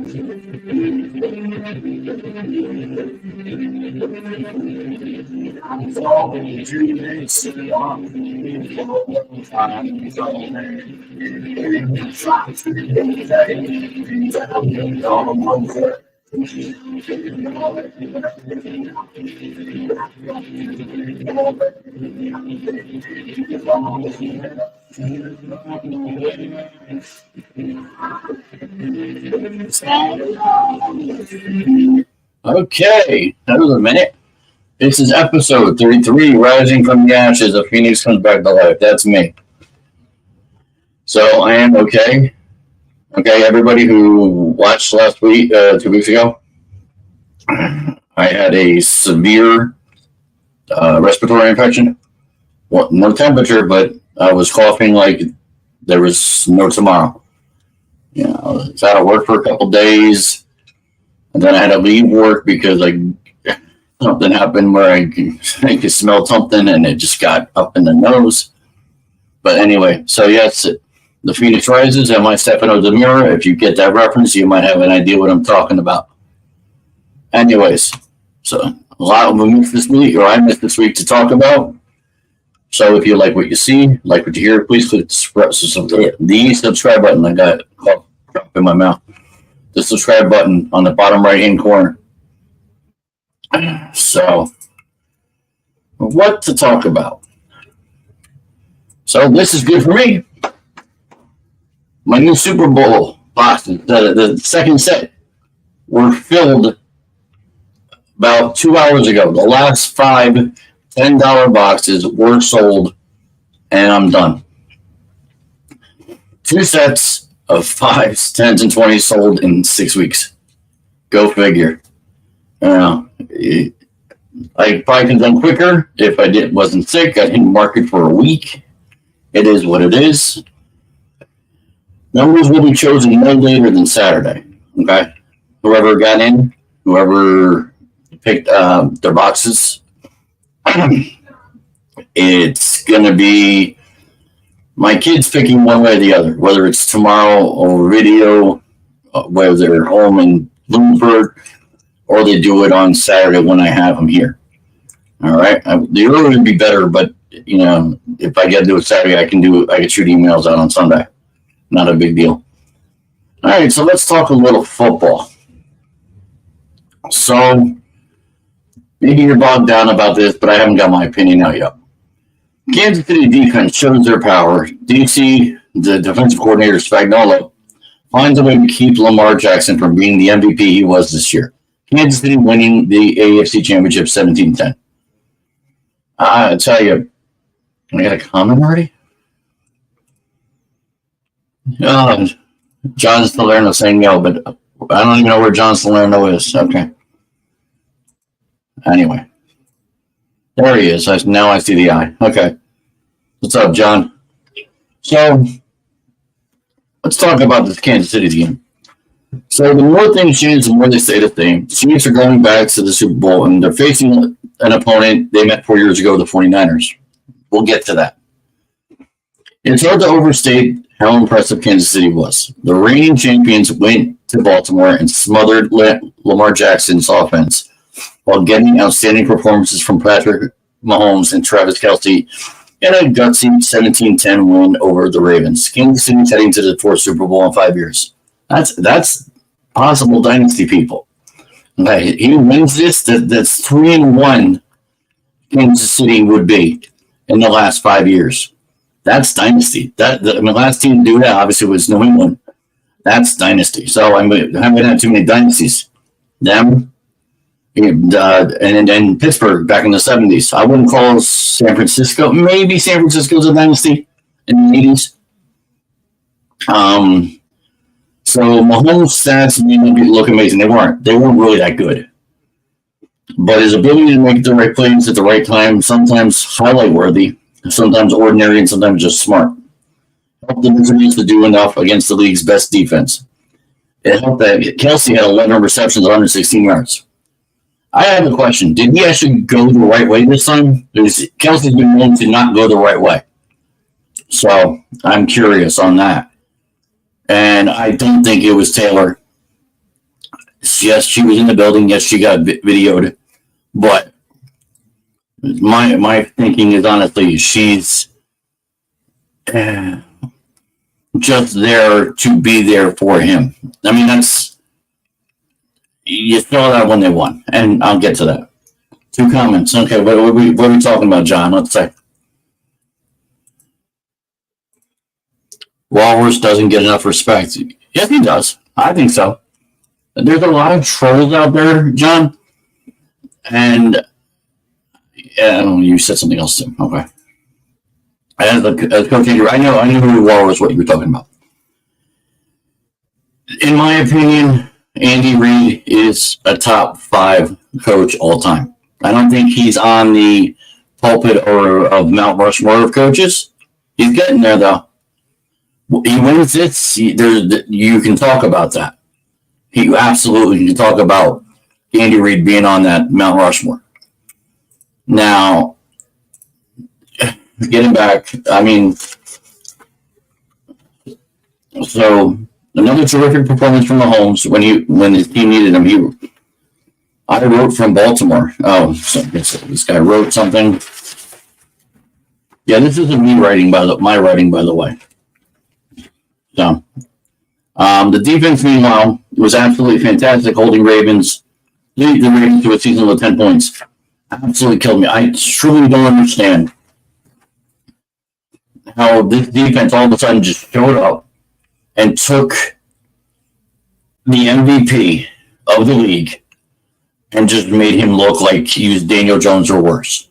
Okay, that was a minute. This is episode 33, Rising from the Ashes. A Phoenix comes back to life. That's me. So I am okay. Okay, everybody who watched last week, 2 weeks ago, I had a severe respiratory infection. Well, no temperature, but I was coughing like there was no tomorrow. You know, I was out of work for a couple days, and then I had to leave work because something happened where I could smell something, and it just got up in the nose. But anyway, so yes, the Phoenix rises. Am I Stefano Demura? If you get that reference, you might have an idea what I'm talking about. Anyways, so a lot of them missed this week, or I missed this week to talk about. So if you like what you see, like what you hear, please click the subscribe button. I got cough in my mouth. The subscribe button on the bottom right-hand corner. So, what to talk about? So this is good for me. My new Super Bowl boxes, the second set, were filled about 2 hours ago. The last 5 $10 boxes were sold, and I'm done. 2 sets of 5s, 10s, and 20s sold in 6 weeks. Go figure. I probably could have done quicker if I wasn't sick. I didn't market for a week. It is what it is. Numbers will be chosen no later than Saturday. Okay, whoever got in, whoever picked their boxes, it's gonna be my kids picking one way or the other. Whether it's tomorrow or video, whether they're home in Bloomberg, or they do it on Saturday when I have them here. All right, the earlier would be better, but you know, if I get to do it Saturday, I can shoot emails out on Sunday. Not a big deal. All right, so let's talk a little football. So maybe you're bogged down about this, but I haven't got my opinion out yet. Kansas City defense shows their power. DC, the defensive coordinator, Spagnuolo, finds a way to keep Lamar Jackson from being the MVP he was this year. Kansas City winning the AFC Championship 17-10. I tell you, I got a comment already? John Salerno saying no, but I don't even know where John Salerno is. Okay. Anyway. There he is. Now I see the eye. Okay. What's up, John? So, let's talk about this Kansas City team. So, the more things change, the more they stay the same. The Chiefs are going back to the Super Bowl, and they're facing an opponent they met 4 years ago, the 49ers. We'll get to that. It's hard to overstate how impressive Kansas City was. The reigning champions went to Baltimore and smothered Lamar Jackson's offense while getting outstanding performances from Patrick Mahomes and Travis Kelce in a gutsy 17-10 win over the Ravens. Kansas City's heading to the 4th Super Bowl in 5 years. That's possible dynasty, people. Okay, he wins this. That's 3-1 Kansas City would be in the last 5 years. That's dynasty. The last team to do that obviously was New England. That's dynasty. So I haven't had too many dynasties. Them and Pittsburgh back in the 70s. I wouldn't call San Francisco. Maybe San Francisco's a dynasty in the 80s. So Mahomes' stats look amazing. They weren't really that good. But his ability to make the right plays at the right time, sometimes highlight worthy, sometimes ordinary, and sometimes just smart. Helped the Patriots to do enough against the league's best defense. It helped that Kelce had 11 receptions, 116 yards. I have a question. Did he actually go the right way this time? Because Kelce's been known to not go the right way. So I'm curious on that. And I don't think it was Taylor. Yes, she was in the building. Yes, she got videoed. But my thinking is honestly, she's just there to be there for him. I mean, you saw that when they won, and I'll get to that. 2 comments. Okay, what are we talking about, John? Let's say Walrus doesn't get enough respect. Yes, he does. I think so. There's a lot of trolls out there, John, and you said something else too. Okay. As Coach Andrew, I knew who Walrus what you were talking about. In my opinion, Andy Reid is a top 5 coach all time. I don't think he's on the pulpit or of Mount Rushmore of coaches. He's getting there, though. He wins this. You can talk about that. You absolutely can talk about Andy Reid being on that Mount Rushmore. Now, getting back, I mean, so another terrific performance from Mahomes when his team needed him. I wrote from Baltimore. Oh, so this guy wrote something. Yeah, this isn't my writing, by the way. So, the defense, meanwhile, was absolutely fantastic, holding the Ravens to a season with 10 points. Absolutely killed me. I truly don't understand how this defense all of a sudden just showed up and took the MVP of the league and just made him look like he was Daniel Jones or worse.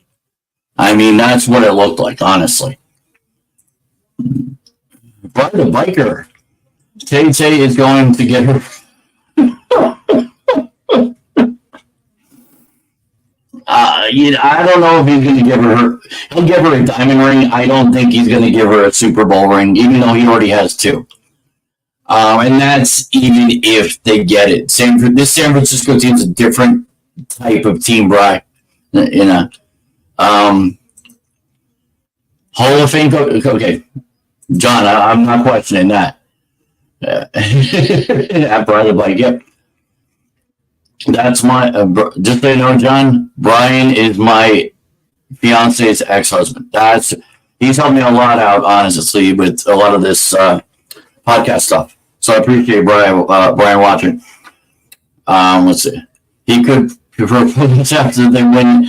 I mean, that's what it looked like, honestly. But the biker, Tay is going to get her. I don't know if he's going to give her. He'll give her a diamond ring. I don't think he's going to give her a Super Bowl ring, even though he already has 2. And that's even if they get it. This San Francisco team's a different type of team, Bri. Hall of Fame. Okay, John, I'm not questioning that. Yep. That's my. Just so you know, John, Brian is my fiance's ex-husband. He's helped me a lot out, honestly, with a lot of this podcast stuff. So I appreciate Brian watching. Let's see. He could propose after they win.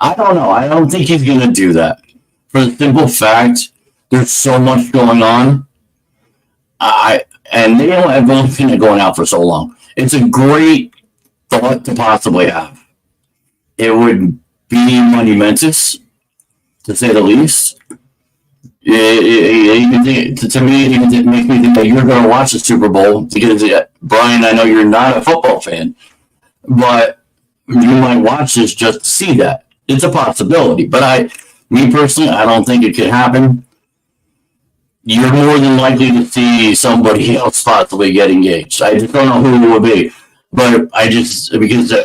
I don't know. I don't think he's going to do that. For the simple fact, there's so much going on. And they don't have anything going out for so long. It's a great thought to possibly have. It would be monumentous, to say the least. To me, it makes me think that you're going to watch the Super Bowl because, Brian, I know you're not a football fan, but you might watch this just to see that. It's a possibility, but me personally, I don't think it could happen. You're more than likely to see somebody else possibly get engaged. I just don't know who it would be, but because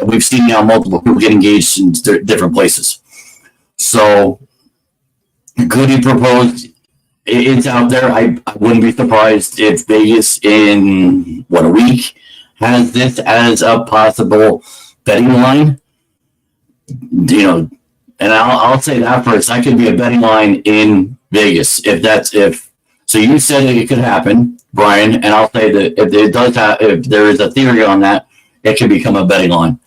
we've seen now multiple people get engaged in different places. So, could he propose? It's out there. I wouldn't be surprised if Vegas in a week has this as a possible betting line. And I'll say that first. That could be a betting line in Vegas if. So you said that it could happen, Brian, and I'll say that if there is a theory on that, it can become a betting line.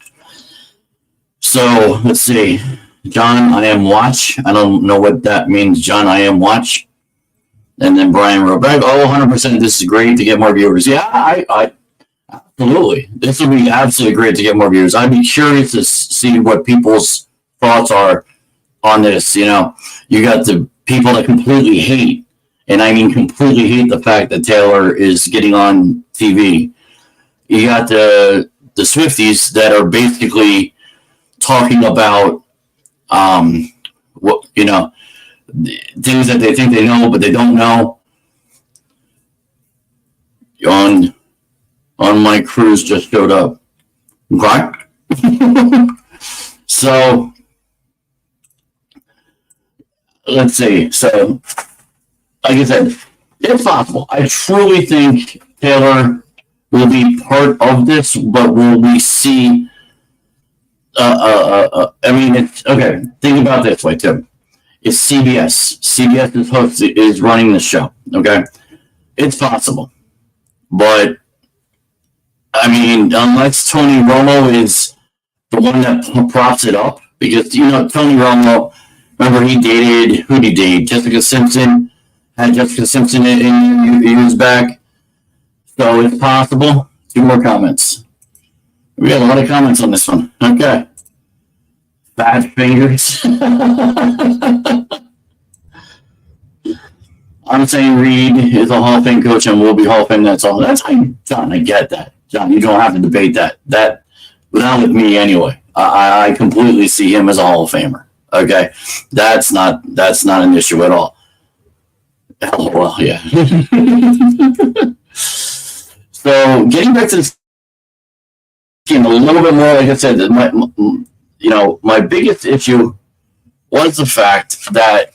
So let's see, John, I am watch. I don't know what that means, John. I am watch. And then Brian wrote back, 100%. This is great to get more viewers. Yeah, I absolutely. This would be absolutely great to get more viewers. I'd be curious to see what people's thoughts are on this. You got the people that completely hate. And I mean completely hate the fact that Taylor is getting on TV. You got the Swifties that are basically talking about things that they think they know but they don't know. On my cruise just showed up. Okay. So let's see. So like I said, it's possible. I truly think Taylor will be part of this, but will we see? I mean, it's okay. Think about it this way too. It's CBS. CBS is running the show. Okay, it's possible, but I mean, unless Tony Romo is the one that props it up, because Tony Romo. Remember, who did he date? Jessica Simpson. Had Jessica Simpson in years back. So it's possible. 2 more comments. We got a lot of comments on this one. Okay. Fat fingers. I'm saying Reed is a Hall of Fame coach and will be Hall of Fame. That's all. That's John, I get that. John, you don't have to debate that. Not with me anyway. I completely see him as a Hall of Famer. Okay. That's not an issue at all. Well, yeah. So getting back to this game a little bit more, like I said, my biggest issue was the fact that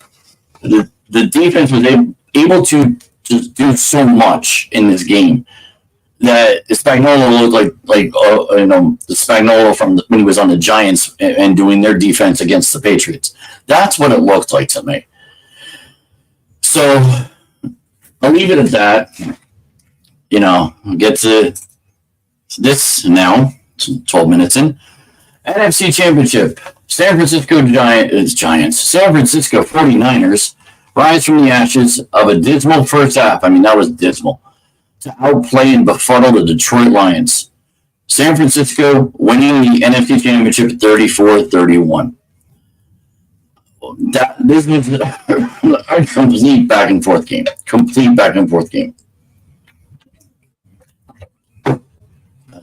the defense was able to just do so much in this game that Spagnuolo looked like the Spagnuolo from when he was on the Giants and doing their defense against the Patriots. That's what it looked like to me. So I'll leave it at that. Get to this now. 12 minutes in. NFC Championship. San Francisco Giants. San Francisco 49ers rise from the ashes of a dismal first half. I mean, that was dismal. To outplay and befuddle the Detroit Lions. San Francisco winning the NFC Championship 34-31. This was a complete back and forth game.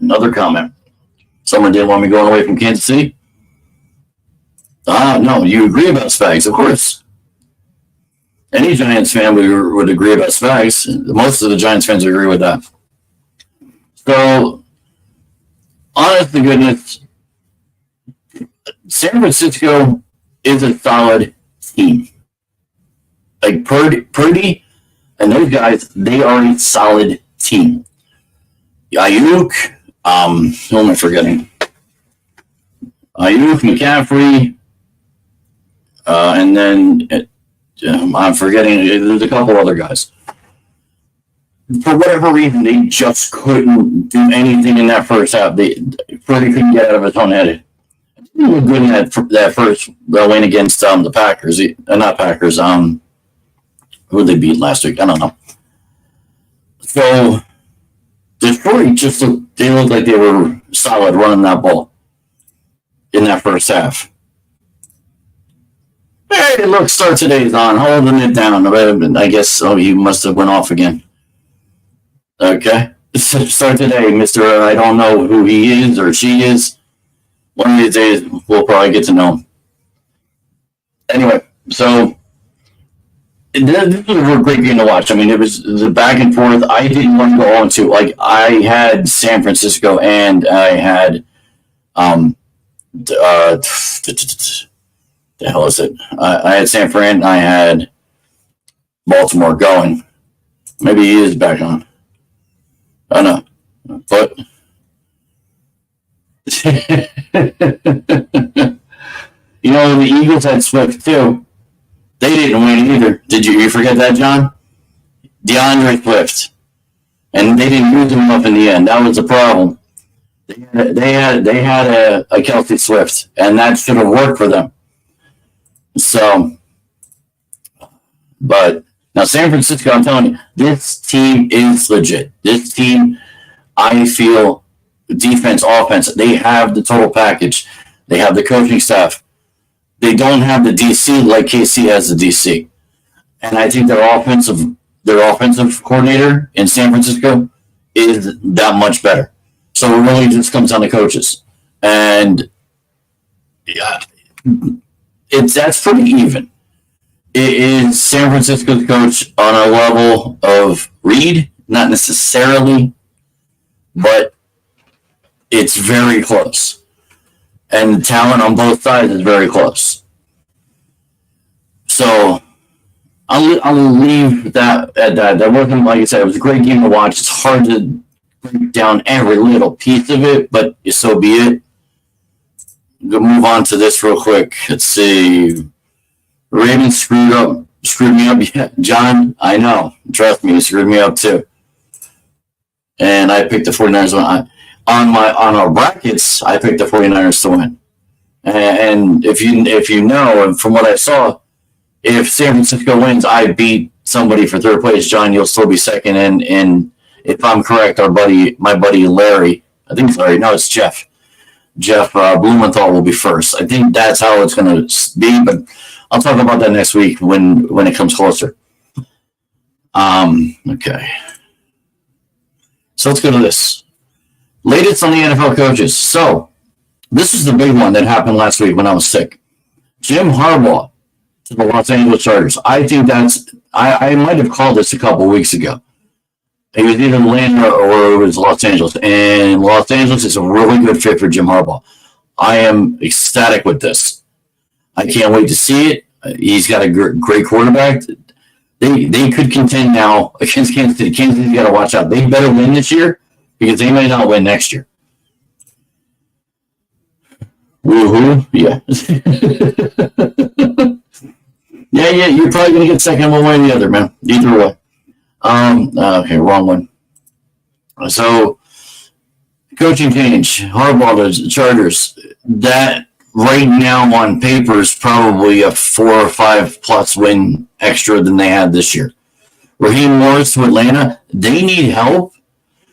Another comment. Someone didn't want me going away from Kansas City. No, you agree about Spags, of course. Any Giants fan would agree about Spags. Most of the Giants fans agree with that. So, honest to goodness, San Francisco is a solid team. Like Purdy and those guys, they are a solid team. Ayuk, who am I forgetting? Ayuk, McCaffrey, and then I'm forgetting. There's a couple other guys. For whatever reason, they just couldn't do anything in that first half. Purdy couldn't get out of his own head. He looked good in that first win against the Packers. Not Packers. Who they beat last week? I don't know. So Detroit they looked like they were solid running that ball in that first half. Hey, look, start today's on, holding it down. I guess you must have went off again. Okay. Start today, Mr. I don't know who he is or she is. One of these days, we'll probably get to know him. Anyway, so this was a great game to watch. I mean, it was the back and forth. I didn't want to go on to, I had San Francisco and I had, the hell is it? I had San Fran and I had Baltimore going. Maybe he is back on. I don't know. But the Eagles had Swift too. They didn't win either. Did you forget that, John? DeAndre Swift. And they didn't use him up in the end. That was the problem. They had a Kelce Swift, and that should have worked for them. So, but now San Francisco, I'm telling you, this team is legit. This team, I feel, defense, offense, they have the total package. They have the coaching staff. They don't have the DC like KC has the DC. And I think their offensive coordinator in San Francisco is that much better. So it really just comes down to coaches. And yeah, that's pretty even. It is San Francisco's coach on a level of Reed, not necessarily, but it's very close. And the talent on both sides is very close. So I'll leave that at that. That wasn't, like I said, it was a great game to watch. It's hard to break down every little piece of it, but so be it. We'll move on to this real quick. Let's see. Ravens screwed me up. Yeah, John, I know. Trust me, you screwed me up too. And I picked the 49ers on our brackets. I picked the 49ers to win. And if you know, and from what I saw, if San Francisco wins, I beat somebody for third place. John, you'll still be second. And if I'm correct, my buddy Larry, I think it's Larry. No, it's Jeff. Jeff Blumenthal will be first. I think that's how it's going to be, but I'll talk about that next week when it comes closer. Okay. So let's go to this. Latest on the NFL coaches. So this is the big one that happened last week when I was sick. Jim Harbaugh to the Los Angeles Chargers. I think I might have called this a couple weeks ago. It was either Atlanta or it was Los Angeles. And Los Angeles is a really good fit for Jim Harbaugh. I am ecstatic with this. I can't wait to see it. He's got a great quarterback. They could contend now against Kansas City. Kansas City's got to watch out. They better win this year because they may not win next year. Woohoo! Yeah. yeah. You're probably gonna get second one way or the other, man. Either way. Okay, wrong one. So, coaching change. Harbaugh to Chargers. That right now on paper is probably a 4 or 5 plus win extra than they had this year. Raheem Morris to Atlanta. They need help. I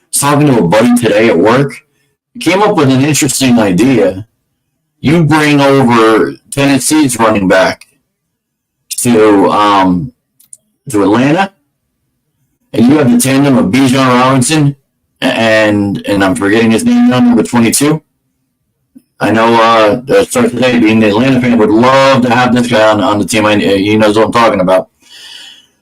was talking to a buddy today at work. He came up with an interesting idea. You bring over Tennessee's running back to Atlanta, and you have the tandem of Bijan Robinson and I'm forgetting his name now, number 22. I know Start Today, being the Atlanta fan, would love to have this guy on the team. He knows what I'm talking about.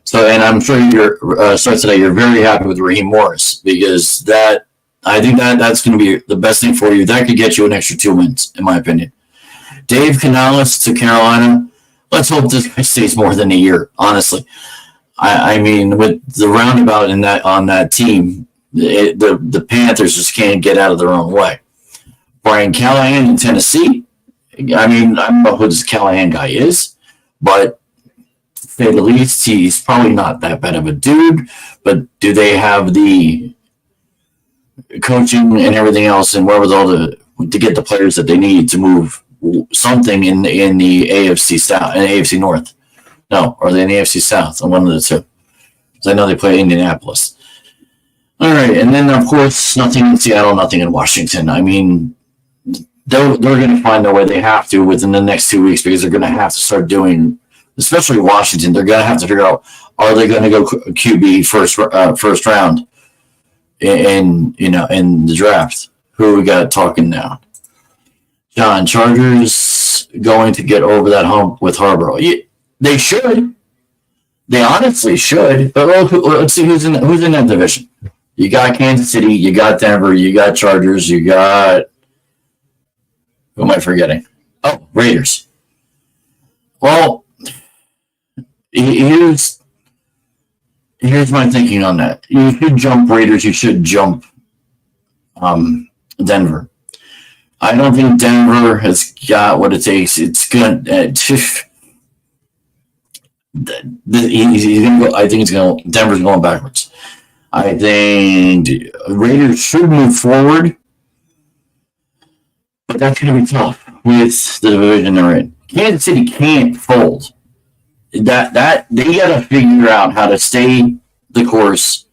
So, and I'm sure Start Today, you're very happy with Raheem Morris because I think that's going to be the best thing for you. That could get you an extra 2 wins, in my opinion. Dave Canales to Carolina. Let's hope this guy stays more than a year, honestly. I mean, with the roundabout on that team, the Panthers just can't get out of their own way. Brian Callahan in Tennessee. I mean, I don't know who this Callahan guy is, but to say the least, he's probably not that bad of a dude. But do they have the coaching and everything else and wherewithal to get the players that they need to move something in the AFC South and AFC North? No, or in the AFC South, one of the two. Because I know they play Indianapolis. All right, and then of course nothing in Seattle, nothing in Washington. I mean, they're going to find their way. They have to within the next 2 weeks because they're going to have to start doing, especially Washington. They're going to have to figure out, are they going to go QB first round in the draft? Who we got talking now? John, Chargers going to get over that hump with Harbaugh. They should. They honestly should. But let's see who's in that division. You got Kansas City, you got Denver, you got Chargers, you got, who am I forgetting? Oh, Raiders. Well, here's my thinking on that. You should jump Raiders. You should jump Denver. I don't think Denver has got what it takes. It's good. He's going to go. I think Denver's going backwards. I think Raiders should move forward, but that's going to be tough with the division they're in. Kansas City can't fold. That they got to figure out how to stay the course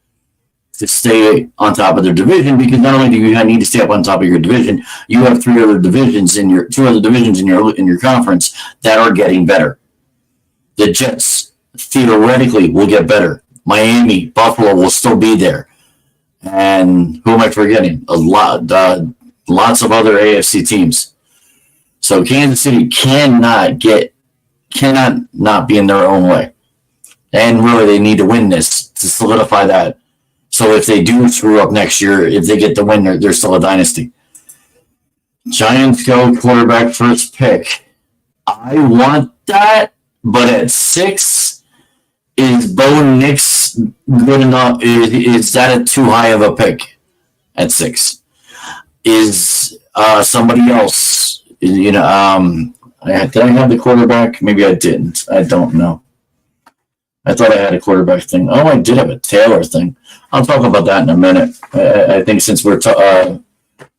to stay on top of their division, because not only do you need to stay up on top of your division, you have two other divisions in your conference that are getting better. The Jets theoretically will get better. Miami, Buffalo will still be there. And who am I forgetting? Lots of other AFC teams. So Kansas City cannot not be in their own way. And really, they need to win this to solidify that. So if they do screw up next year, if they get the win, they're still a dynasty. Giants go quarterback first pick. I want that, but at 6, Is Bo Nix good enough? Is that a too high of a pick at 6? Is somebody else? Did I have the quarterback? Maybe I didn't. I don't know. I thought I had a quarterback thing. Oh, I did have a Taylor thing. I'll talk about that in a minute. I think since we're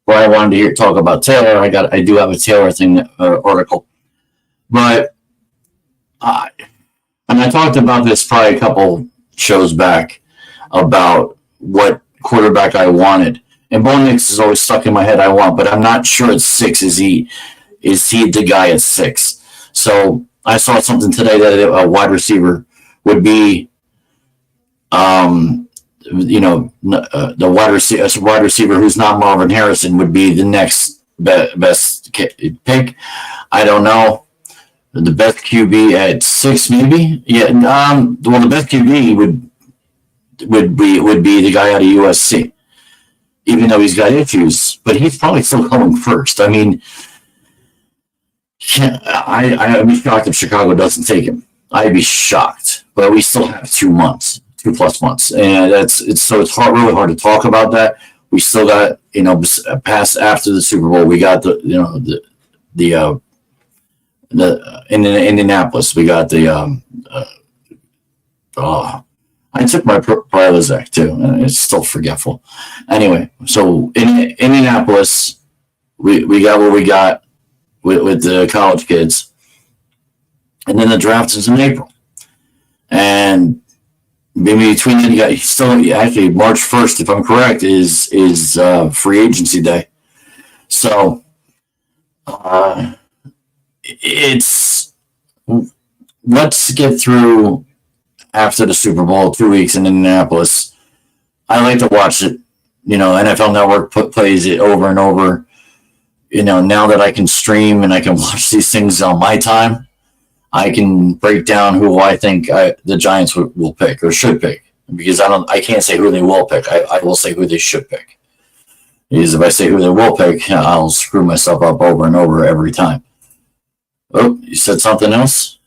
where I wanted to talk about Taylor, I do have a Taylor thing article. But and I talked about this probably a couple shows back about what quarterback I wanted. And Bo Nix is always stuck in my head. But I'm not sure at 6 is he the guy at 6. So I saw something today that a wide receiver would be, the wide receiver who's not Marvin Harrison would be the next best pick. I don't know. The best QB at 6, maybe. Yeah. Well, the best QB would be the guy out of USC, even though he's got issues. But he's probably still coming first. I mean, I'd be shocked if Chicago doesn't take him. I'd be shocked. But we still have 2 plus months, and it's really hard to talk about that. We still got past after the Super Bowl. We got the in Indianapolis. We got I took my Prilosec too, and it's still forgetful. Anyway, so in Indianapolis, we got what we got with the college kids, and then the draft is in April, and maybe between then you got still actually March 1st, if I'm correct, is free agency day. So let's get through after the Super Bowl, 2 weeks in Indianapolis. I like to watch it. NFL Network plays it over and over. Now that I can stream and I can watch these things on my time, I can break down who I think the Giants will pick or should pick, because I can't say who they will pick. I will say who they should pick. Because if I say who they will pick, I'll screw myself up over and over every time. Oh, you said something else?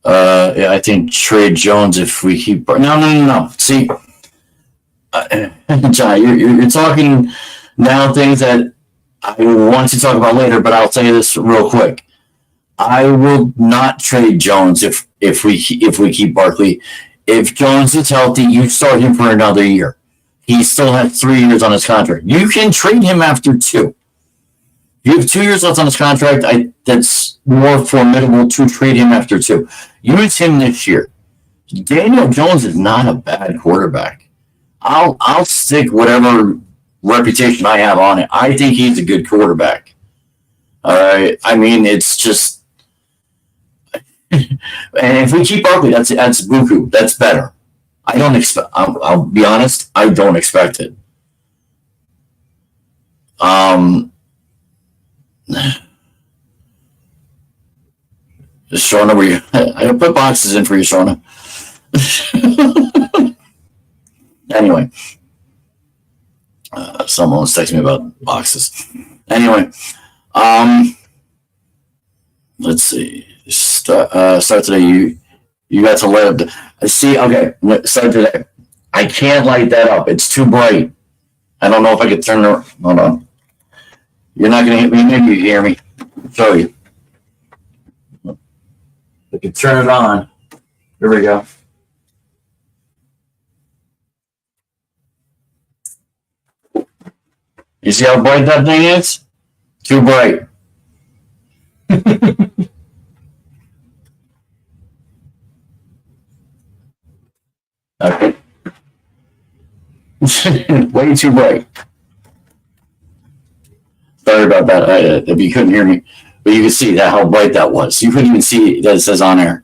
Yeah, I think trade Jones if we keep. No. See, John, you're talking now things that I want to talk about later, but I'll say this real quick. I will not trade Jones if we keep Barkley. If Jones is healthy, you start him for another year. He still has 3 years on his contract. You can trade him after 2. You have 2 years left on his contract. That's more formidable to trade him after 2. Use him this year. Daniel Jones is not a bad quarterback. I'll stick whatever reputation I have on it. I think he's a good quarterback. All right. I mean, it's just, and if we keep Barkley, that's buku. That's better. I don't expect. I'll be honest. I don't expect it. Shauna, I put boxes in for you, Shauna. Anyway, someone was texting me about boxes. Anyway, let's see. Start today. You got to light up. See, okay. Start today. I can't light that up. It's too bright. I don't know if I could turn it. Hold on. You're not gonna hit me. Maybe you hear me. I'll show you. I can turn it on. Here we go. You see how bright that thing is? Too bright. Okay. Way too bright. Sorry about that. If you couldn't hear me, but you can see that how bright that was. You couldn't even see that it says on air.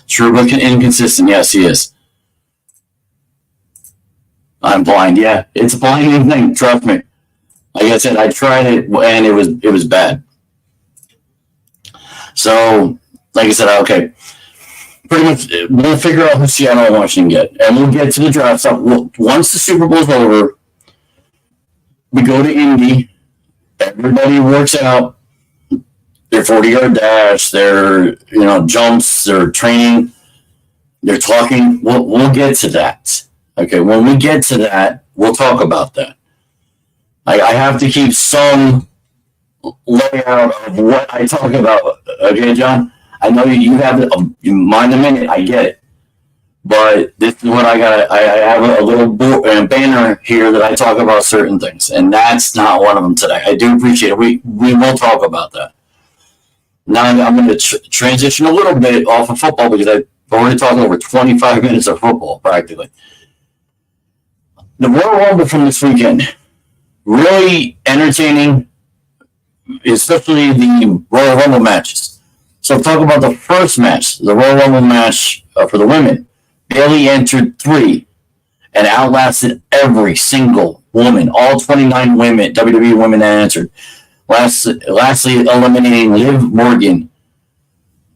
True, but inconsistent. Yes, he is. I'm blind. Yeah, it's a blinding thing. Trust me. Like I said, I tried it and it was bad. So, like I said, okay. Pretty much, we'll figure out who Seattle and Washington get, and we'll get to the draft stuff. Once the Super Bowl's over, we go to Indy. Everybody works out. their 40-yard dash, their jumps, their training, their talking. We'll get to that. Okay, when we get to that, we'll talk about that. I have to keep some layout of what I talk about. Okay, John? I know you have it. Mind a minute. I get it. But this is what I got. I have a little banner here that I talk about certain things, and that's not one of them today. I do appreciate it. We will talk about that. Now I'm going to transition a little bit off of football because I've already talked over 25 minutes of football practically. The Royal Rumble from this weekend, really entertaining, especially the Royal Rumble matches. So talk about the first match, the Royal Rumble match for the women. Bayley entered 3 and outlasted every single woman, all 29 women, WWE women that entered. Lastly, eliminating Liv Morgan.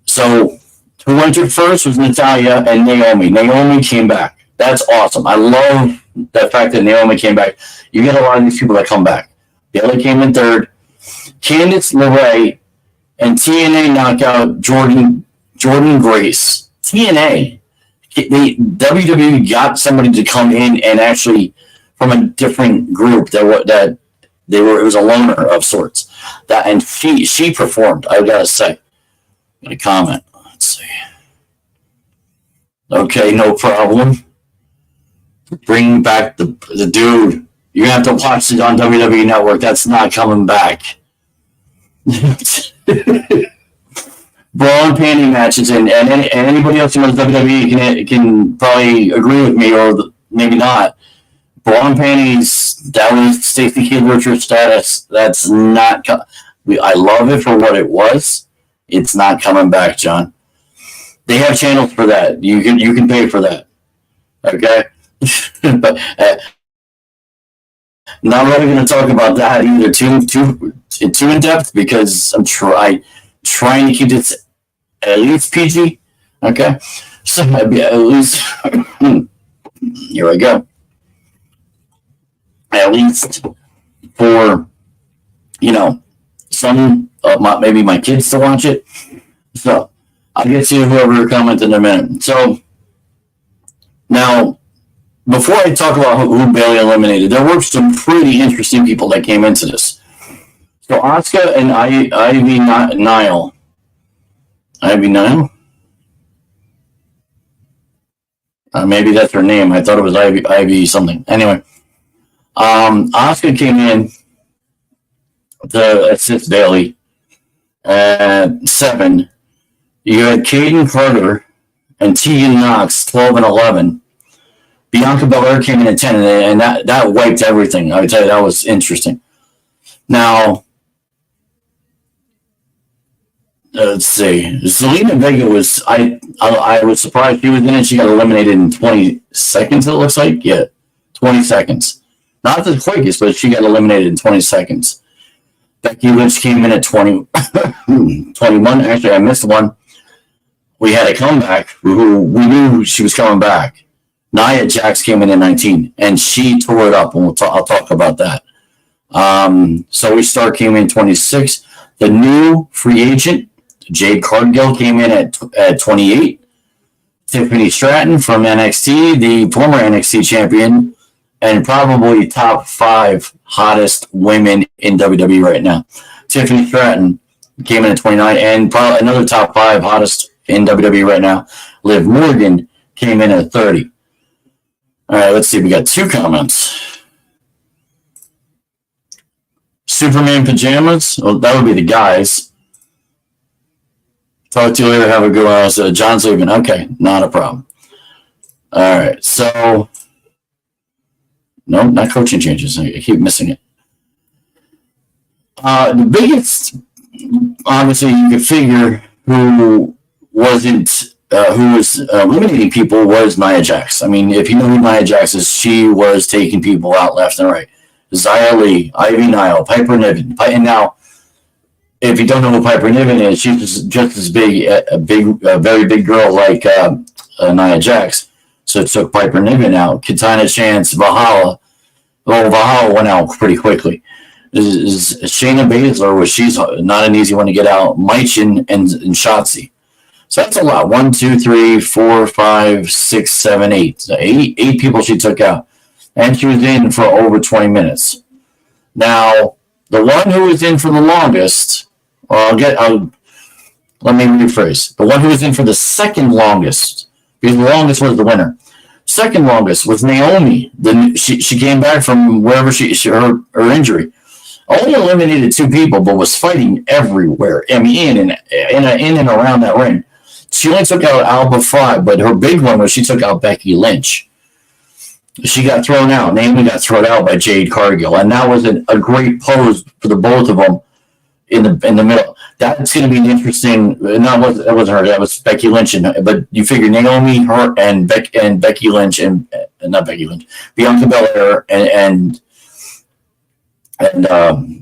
So who entered first was Natalya and Naomi. Naomi came back. That's awesome. I love the fact that Naomi came back. You get a lot of these people that come back. Bayley came in 3rd. Candice LeRae and TNA knockout Jordan Grace. TNA. The WWE got somebody to come in and actually from a different group that they were. It was a loner of sorts. And she performed. I gotta say. I'm gonna comment. Let's see. Okay, no problem. Bring back the dude. You're gonna have to watch it on WWE Network. That's not coming back. Brawl and panty matches, and anybody else who knows WWE can probably agree with me or maybe not. Brawl and panties, that was Stacey Keebler Richards status. That's not. I love it for what it was. It's not coming back, John. They have channels for that. You can pay for that. Okay, but not really going to talk about that either too in depth because I'm trying to keep this at least PG. Okay, so maybe at least here we go. At least for some maybe my kids to watch it. So I'll get to whoever commented in a minute. So now, before I talk about who Bayley eliminated, there were some pretty interesting people that came into this. So Asuka and Ivy Nile. Maybe that's her name. I thought it was Ivy something. Anyway, Asuka came in to assist Bayley at 7. You had Caden Carter and Tegan Knox 12 and 11. Bianca Belair came in at 10, and that wiped everything. I would tell you that was interesting. Now, let's see. Zelina Vega was I was surprised she was in it. She got eliminated in 20 seconds. It looks like 20 seconds. Not the quickest, but she got eliminated in 20 seconds. Becky Lynch came in at 21. Actually, I missed one. We had a comeback. Who we knew she was coming back. Nia Jax came in at 19, and she tore it up, and I'll talk about that. Zoe Stark came in 26. The new free agent, Jade Cargill, came in at 28. Tiffany Stratton from NXT, the former NXT champion, and probably top 5 hottest women in WWE right now. Tiffany Stratton came in at 29, and probably another top 5 hottest in WWE right now, Liv Morgan, came in at 30. All right, let's see. We got 2 comments. Superman pajamas. Well, that would be the guys. Talk to you later. Have a good one. So John's leaving. Okay, not a problem. All right, so no, not coaching changes. I keep missing it. The biggest, obviously, you could figure who was eliminating people was Nia Jax. I mean, if you know who Nia Jax is, she was taking people out left and right. Xia Li, Ivy Nile, Piper Niven. And now, if you don't know who Piper Niven is, she's just as big, a very big girl like Nia Jax. So it took Piper Niven out. Katana Chance, Valhalla. Well, Valhalla went out pretty quickly. is Shayna Baszler, which she's not an easy one to get out. Michin and Shotzi. So that's a lot. 1, 2, 3, 4, 5, 6, 7, 8. So eight people she took out. And she was in for over 20 minutes. Now, the one who was in for the longest, let me rephrase. The one who was in for the second longest, because the longest was the winner. Second longest was Naomi. She came back from wherever her injury. Only eliminated 2 people, but was fighting everywhere. I mean, in and around that ring. She only took out Alba Fry, but her big one was she took out Becky Lynch. She got thrown out. Naomi got thrown out by Jade Cargill, and that was a great pose for the both of them in the middle. That's going to be an interesting. No, that wasn't her. That was Becky Lynch, but you figure Naomi, her, and Becky Lynch, and not Becky Lynch, Bianca Belair, and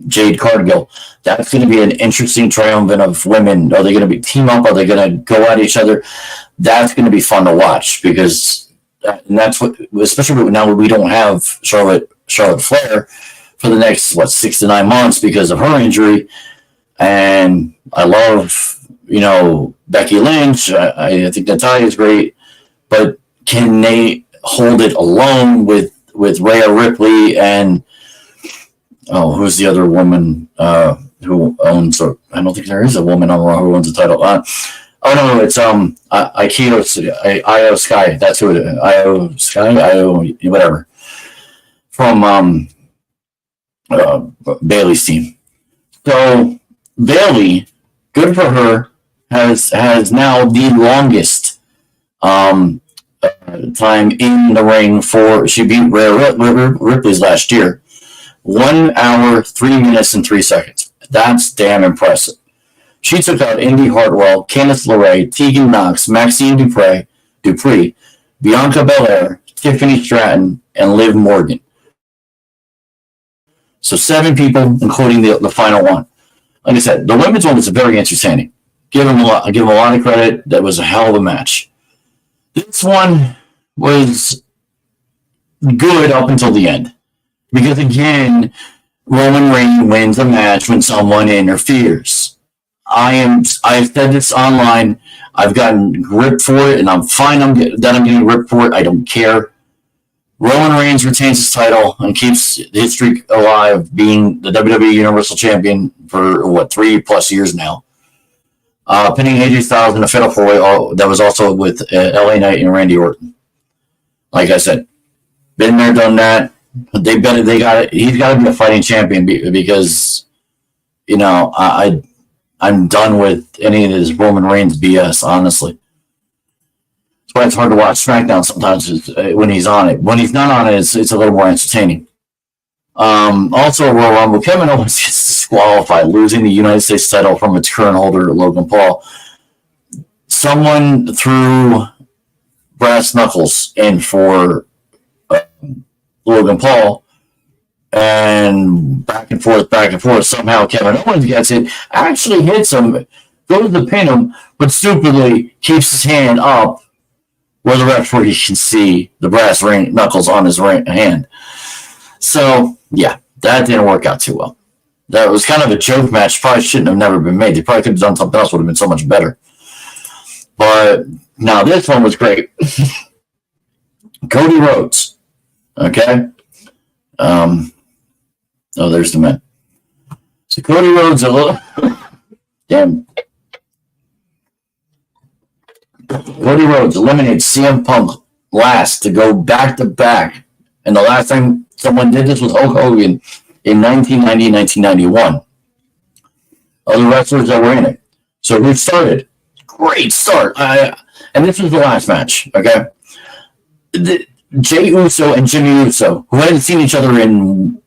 Jade Cargill. That's going to be an interesting triumvirate of women. Are they going to be team up? Are they going to go at each other? That's going to be fun to watch because, and that's what, especially now we don't have Charlotte Flair for the next 6 to 9 months because of her injury. And I love, Becky Lynch. I think Natalya is great, but can they hold it alone with Rhea Ripley and who's the other woman who owns? I don't think there is a woman on Raw who owns the title. No, it's Io Sky. That's who it is. Io Sky, whatever. From Bayley's team. So Bayley, good for her, has now the longest time in the ring she beat Rhea Ripley's last year. 1 hour, 3 minutes, and 3 seconds. That's damn impressive. She took out Indy Hartwell, Candice LeRae, Tegan Knox, Maxine Dupree, Bianca Belair, Tiffany Stratton, and Liv Morgan. So 7 people, including the final one. Like I said, the women's one was very entertaining. Give them a lot of credit. That was a hell of a match. This one was good up until the end. Because again, Roman Reigns wins a match when someone interferes. I've said this online. I've gotten ripped for it, and I'm fine that I'm getting ripped for it. I don't care. Roman Reigns retains his title and keeps his streak alive, being the WWE Universal Champion for 3+ years now. Pinning AJ Styles in a Fatal 4-Way that was also with LA Knight and Randy Orton. Like I said, been there, done that. They got it. He's got to be a fighting champion because, I'm done with any of this Roman Reigns BS, honestly. That's why it's hard to watch SmackDown sometimes when he's on it. When he's not on it, it's a little more entertaining. Also, Royal Rumble, Kevin Owens gets disqualified, losing the United States title from its current holder, Logan Paul. Someone threw brass knuckles in for Logan Paul, and back and forth. Somehow Kevin Owens gets it, actually hits him, goes to pin him, but stupidly keeps his hand up where the referee can see the brass knuckles on his hand. So, yeah, that didn't work out too well. That was kind of a joke match. Probably shouldn't have never been made. They probably could have done something else, would have been so much better. But, now this one was great. Cody Rhodes. Okay? There's the man. So Cody Rhodes damn. Cody Rhodes eliminates CM Punk last to go back to back. And the last time someone did this was Hulk Hogan in 1990, 1991. Other wrestlers that were in it. So who started? Great start. And this was the last match, okay? Jey Uso and Jimmy Uso, who hadn't seen each other in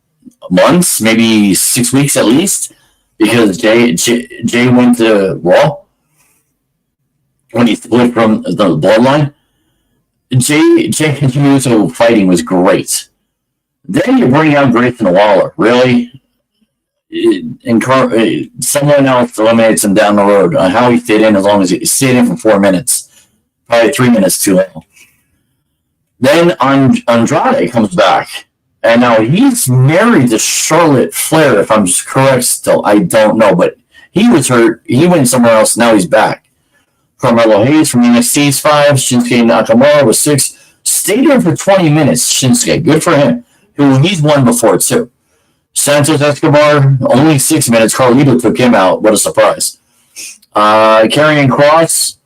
months, maybe 6 weeks at least, because Jay went to Raw when he split from the Bloodline. Jay and Jimmy Uso fighting was great. Then you bring out Grayson Waller, really? Someone else eliminates him down the road on how he fit in, as long as he stayed in for 4 minutes, probably 3 minutes too long. Then Andrade comes back And now he's married to Charlotte Flair, if I'm correct still. I don't know, but he was hurt. He went somewhere else. Now he's back. Carmelo Hayes from NXT's 5. Shinsuke Nakamura was 6. Stayed there for 20 minutes, Shinsuke. Good for him. He's won before, too. Santos Escobar, only 6 minutes. Carlito took him out. What a surprise. Karrion Kross.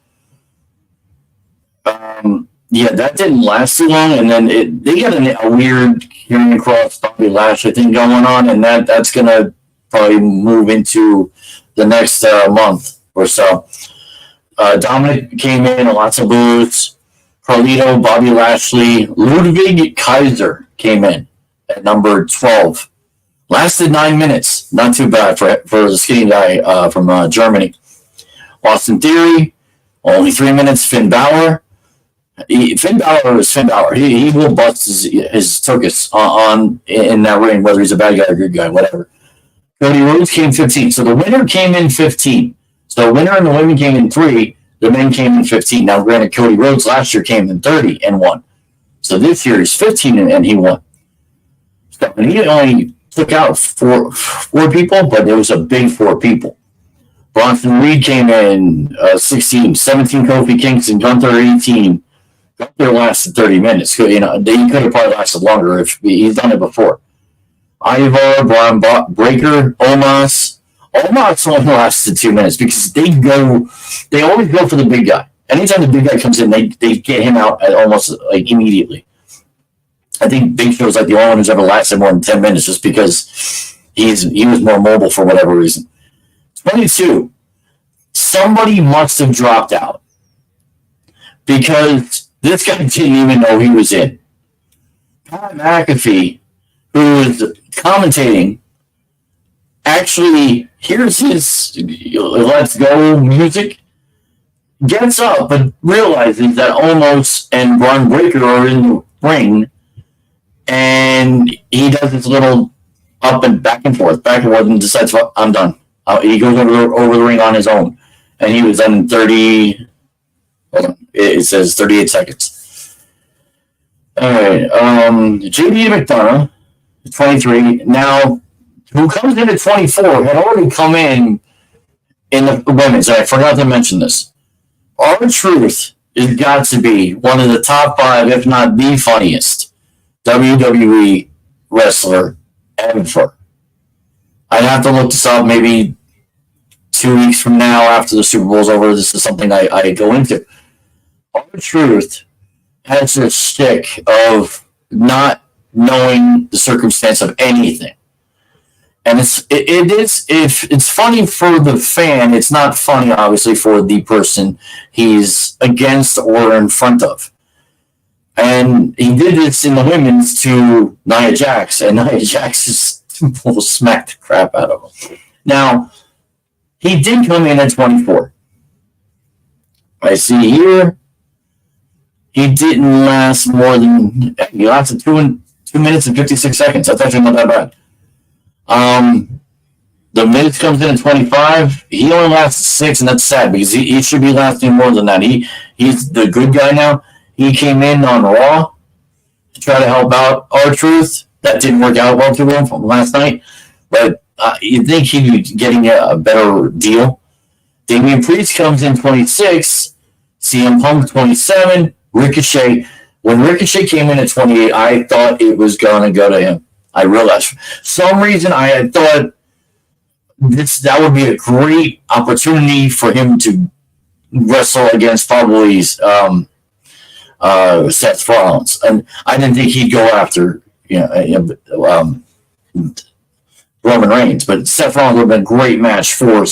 Yeah, that didn't last too long. And then they got a weird Karrion Kross, Bobby Lashley thing going on. And that's going to probably move into the next month or so. Dominic came in, lots of boos. Carlito, Bobby Lashley, Ludwig Kaiser came in at number 12. Lasted 9 minutes. Not too bad for the skinny guy from Germany. Austin Theory, only 3 minutes. Finn Balor. Finn Balor is Finn Balor. He will bust his circus in that ring, whether he's a bad guy or a good guy, whatever. Cody Rhodes came 15. So the winner came in 15. So the winner and the women came in 3. The men came in 15. Now, granted, Cody Rhodes last year came in 30 and won. So this year he's 15 and he won. So, and he only took out four people, but there was a big 4 people. Bronson Reed came in 16. 17, Kofi Kingston. Gunther, 18. Gunther lasted 30 minutes. He could have probably lasted longer if he's done it before. Ivar, Braun Breaker, Omos. Omos only lasted 2 minutes because they always go for the big guy. Anytime the big guy comes in, they get him out at almost like immediately. I think Big Show's like the only one who's ever lasted more than 10 minutes just because he was more mobile for whatever reason. 22. Somebody must have dropped out because this guy didn't even know he was in. Pat McAfee, who was commentating, actually hears his "Let's Go" music, gets up, but realizes that Omos and Braun Breaker are in the ring, and he does this little up and back and forth, and decides, well, I'm done. He goes over the ring on his own, and he was done in 30. Hold on, it says 38 seconds. All right, JD McDonough, 23. Now, who comes in at 24 had already come in the women's. I forgot to mention this. R-Truth has got to be one of the top 5, if not the funniest WWE wrestler ever. I'd have to look this up maybe 2 weeks from now after the Super Bowl's over. This is something I go into. R-Truth has a shtick of not knowing the circumstance of anything. And it's funny for the fan. It's not funny, obviously, for the person he's against or in front of. And he did this in the women's to Nia Jax, and Nia Jax just will smack the crap out of him. Now, he did come in at 24. I see here, he didn't last more than, he lasted 2 minutes and 56 seconds. That's actually not that bad. The Miz comes in at 25. He only lasts 6, and that's sad because he should be lasting more than that. He's the good guy now. He came in on Raw to try to help out R-Truth. That didn't work out well to him from last night, but you'd think he'd be getting a better deal. Damian Priest comes in 26. CM Punk 27. Ricochet. When Ricochet came in at 28, I thought it was going to go to him. I realized for some reason I had thought that would be a great opportunity for him to wrestle against probably Seth Rollins, and I didn't think he'd go after Roman Reigns, but Seth Rollins would have been a great match for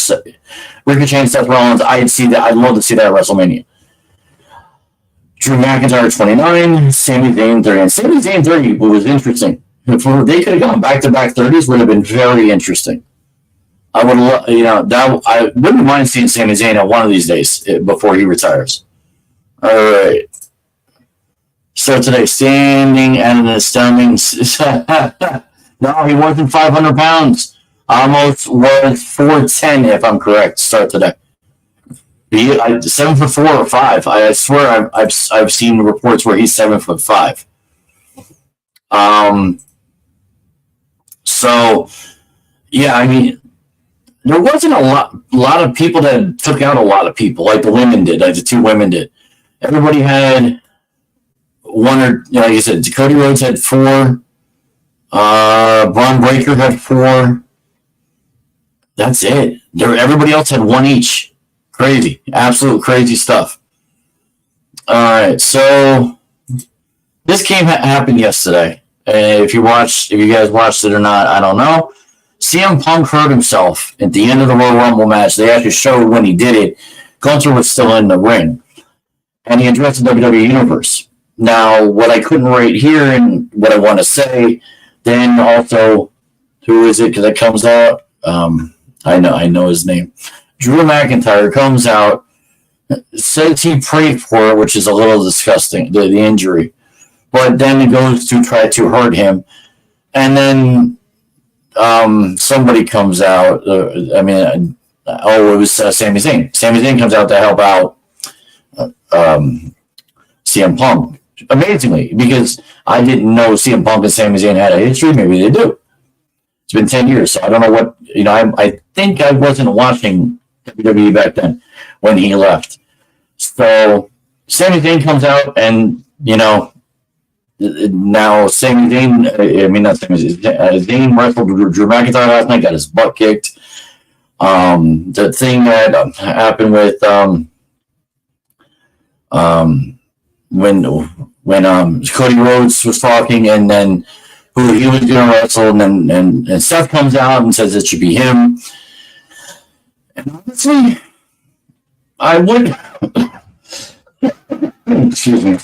Ricochet and Seth Rollins. I'd love to see that at WrestleMania. Drew McIntyre 29, Sami Zayn 30, and Sami Zayn 30 was interesting. If they could have gone back-to-back 30s, would have been very interesting. I wouldn't mind seeing Sami Zayn at one of these days before he retires. All right. So today, standing and astounding. No, he wasn't 500 pounds. Almost was 410, if I'm correct. Start today. 7 foot 4 or 5. I swear I've seen reports where he's 7'5". So, yeah, I mean, there wasn't a lot of people that took out a lot of people like the women did, like the two women did. Everybody had one or, like I said, Cody Rhodes had 4. Braun Breaker had 4. That's it. Everybody else had 1 each. Crazy. Absolute crazy stuff. All right, so this game happened yesterday. If you guys watched it or not, I don't know. CM Punk hurt himself at the end of the Royal Rumble match. They actually showed when he did it. Gunther was still in the ring, and he addressed the WWE Universe. Now, what I couldn't write here and what I want to say, then also, who is it? Because it comes out. I know his name. Drew McIntyre comes out, says he prayed for it, which is a little disgusting, the injury. But then he goes to try to hurt him. And then somebody comes out. It was Sami Zayn. Sami Zayn comes out to help out CM Punk. Amazingly, because I didn't know CM Punk and Sami Zayn had a history. Maybe they do. It's been 10 years, so I don't know what, I think I wasn't watching WWE back then when he left. So Sami Zayn comes out and, now Sami Zayn, Zayn wrestled Drew McIntyre last night, got his butt kicked. The thing that happened with when Cody Rhodes was talking, and then who he was going to wrestle, and Seth comes out and says it should be him. And honestly, I would. Excuse me.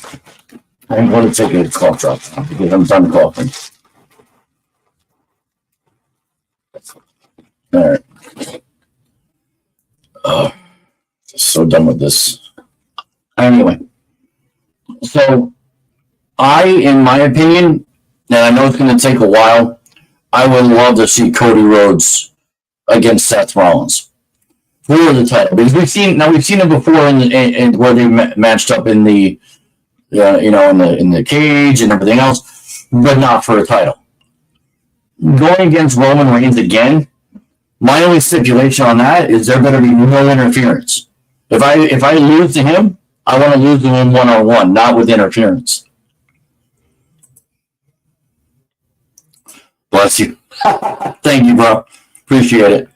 I'm going to take a cough drop because I'm done coughing. All right. So done with this. Anyway, so in my opinion, and I know it's going to take a while, I would love to see Cody Rhodes against Seth Rollins for the title, because we've seen it before in where they matched up in the in the cage and everything else, but not for a title. Going against Roman Reigns again, my only stipulation on that is there better be no interference. If I lose to him, I want to lose to him one-on-one, not with interference. Bless you. Thank you, bro. Appreciate it.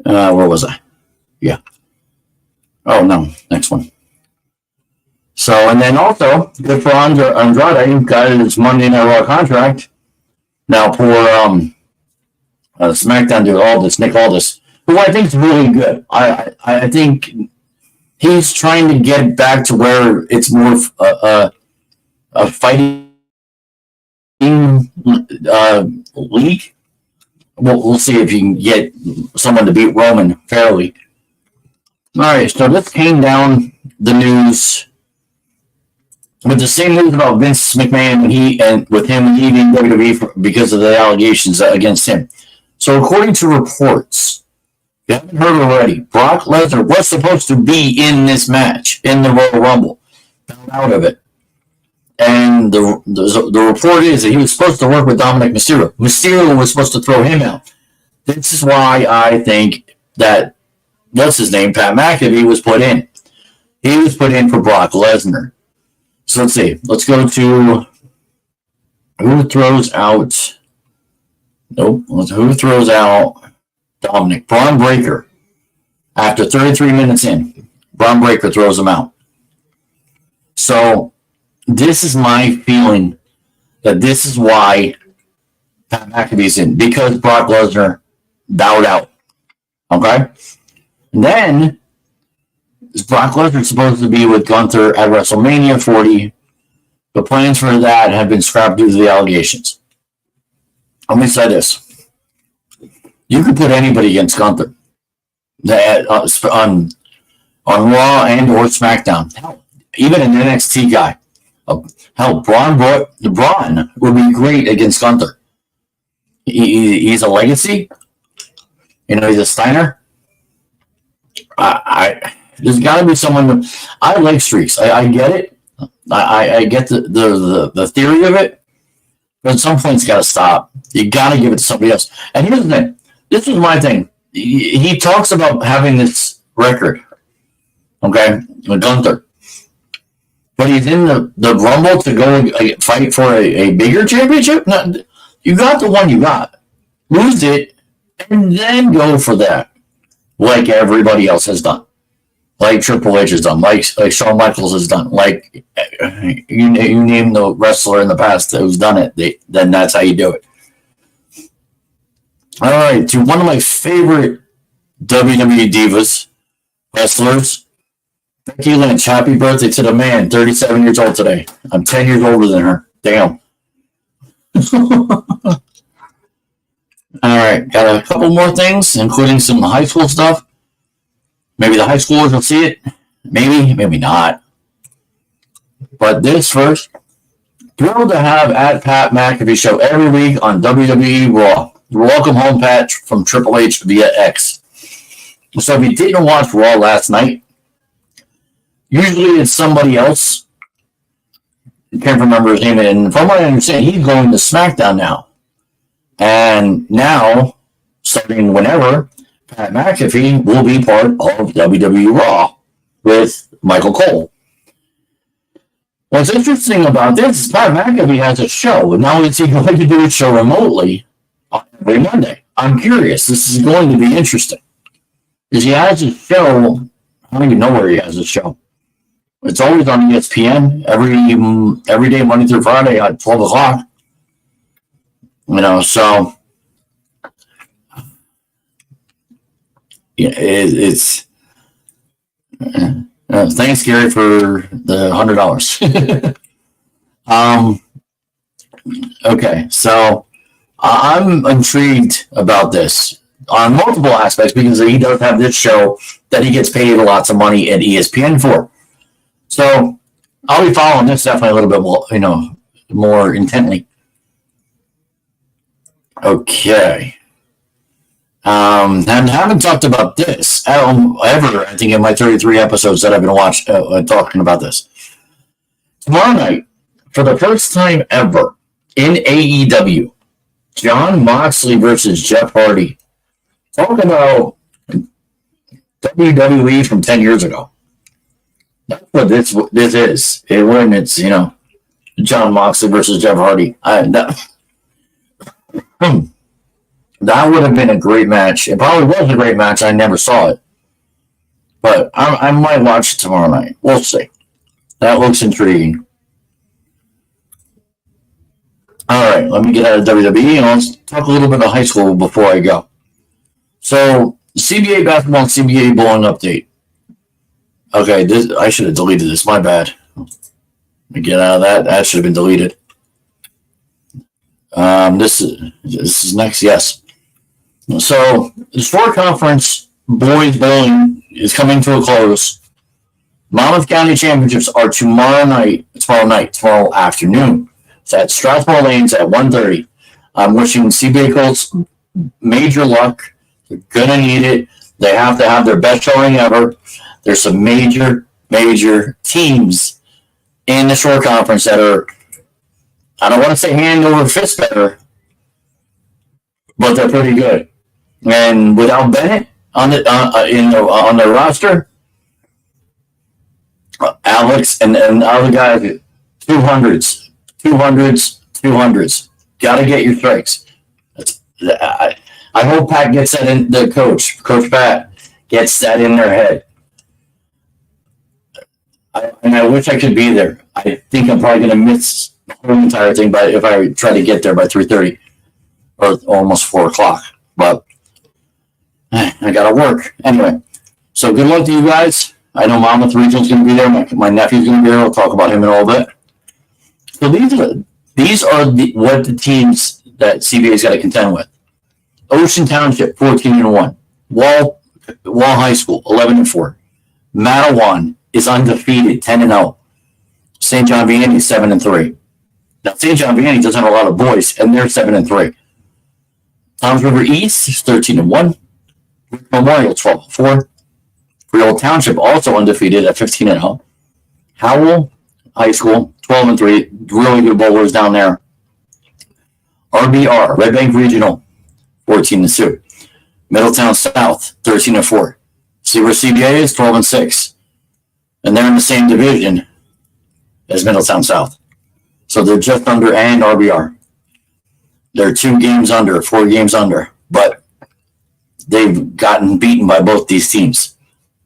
Where was I? Yeah. Oh, no. Next one. So, and then also, good for Andrade, got his Monday Night Raw contract. Now, poor SmackDown dude, Nick Aldis, who I think is really good. I think he's trying to get back to where it's more a fighting league. We'll see if you can get someone to beat Roman fairly. All right, so this came down the news with the same news about Vince McMahon and with him leaving WWE because of the allegations against him. So according to reports, you haven't heard already, Brock Lesnar was supposed to be in this match in the Royal Rumble, found out of it. And the report is that he was supposed to work with Dominic Mysterio. Mysterio was supposed to throw him out. This is why I think that, what's his name, Pat McAfee was put in. He was put in for Brock Lesnar. So let's see. Let's go to who throws out. Nope. Who throws out Dominic? Braun Breaker. After 33 minutes in, Braun Breaker throws him out. So this is my feeling that this is why Pat McAfee's in, because Brock Lesnar bowed out. Okay? And then, is Brock Lesnar supposed to be with Gunther at WrestleMania 40? The plans for that have been scrapped due to the allegations. Let me say this. You could put anybody against Gunther on Raw and or SmackDown. Hell, even an NXT guy. Hell, Braun would be great against Gunther. He's a legacy. He's a Steiner. There's got to be someone. I like streaks. I get it. I get the theory of it. But at some point, it's got to stop. You got to give it to somebody else. And here's the thing. This was my thing. He talks about having this record, okay, with Gunther. But he's in the Rumble to go fight for a bigger championship? No, you got the one you got. Lose it, and then go for that, like everybody else has done. Like Triple H has done, like Shawn Michaels has done, like you name the wrestler in the past who's done it, then that's how you do it. All right, to one of my favorite WWE divas, wrestlers, Becky Lynch. Happy birthday to the man, 37 years old today. I'm 10 years older than her. Damn. All right, got a couple more things, including some high school stuff. Maybe the high schoolers will see it. Maybe not. But this first, thrilled to have at Pat McAfee show every week on WWE Raw. Welcome home, Pat, from Triple H via X. So if you didn't watch Raw last night, usually it's somebody else. I can't remember his name. And from what I understand, he's going to SmackDown now. And now, starting whenever, Pat McAfee will be part of WWE Raw with Michael Cole. What's interesting about this is Pat McAfee has a show, and now is he going to do a show remotely on every Monday? I'm curious. This is going to be interesting. Because he has a show, I don't even know where he has a show. It's always on ESPN, every day, Monday through Friday at 12 o'clock. So yeah, it's thanks, Gary, for the $100. Okay, so I'm intrigued about this on multiple aspects because he does have this show that he gets paid lots of money at ESPN for. So I'll be following this definitely a little bit more, more intently. Okay. And haven't talked about this ever, I think, in my 33 episodes that I've been talking about this. Tomorrow night, for the first time ever in AEW, Jon Moxley versus Jeff Hardy. Talk about WWE from 10 years ago. That's what this is. When it's, Jon Moxley versus Jeff Hardy. That would have been a great match. It probably was a great match. I never saw it. But I might watch it tomorrow night. We'll see. That looks intriguing. All right, let me get out of WWE and let's talk a little bit of high school before I go. So, CBA basketball and CBA bowling update. Okay, I should have deleted this. My bad. Let me get out of that. That should have been deleted. This is next. Yes. So the sport conference boys bowling is coming to a close. Monmouth County Championships are tomorrow afternoon. It's at Strathmore Lanes at 1:30. I'm wishing CBA Colts major luck. They're gonna need it. They have to have their best showing ever. There's some major teams in the short conference that are, I don't want to say hand over fist better, but they're pretty good. And without Bennett on the roster, Alex and other guys, 200s. Got to get your strikes. I hope Pat gets that in. Coach Pat gets that in their head. And I wish I could be there. I think I'm probably going to miss the whole entire thing, but if I try to get there by 3:30 or almost 4 o'clock, but I got to work anyway. So good luck to you guys. I know Monmouth Regional's going to be there. My nephew's going to be there. We'll talk about him in a little bit. So these are what the teams that CBA's got to contend with. Ocean Township 14-1. Wall High School 11-4. Matawan is undefeated 10-0. St. John Vianney 7-3. Now St. John Vianney doesn't have a lot of boys, and they're 7-3. Toms River East is 13-1. Memorial 12-4. Freehold Township also undefeated at 15-0. Howell High School 12-3. Really good bowlers down there. RBR, Red Bank Regional, 14-2. Middletown South, 13-4. See where CBA is? 12-6. And they're in the same division as Middletown South. So they're just under, and RBR. They're 2 games under, 4 games under. But they've gotten beaten by both these teams.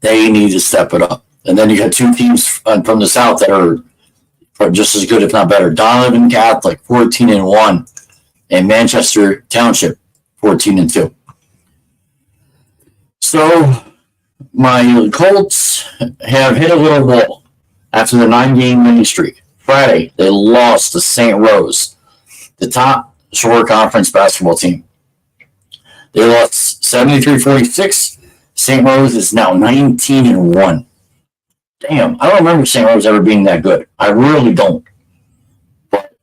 They need to step it up. And then you got 2 teams from the South that are just as good, if not better. Donovan Catholic, 14-1. And Manchester Township, 14-2. So my Colts have hit a little wall after the 9-game winning streak. Friday, they lost to St. Rose, the top Shore Conference basketball team. They lost 73-46. St. Rose is now 19-1. Damn, I don't remember St. Rose ever being that good. I really don't. But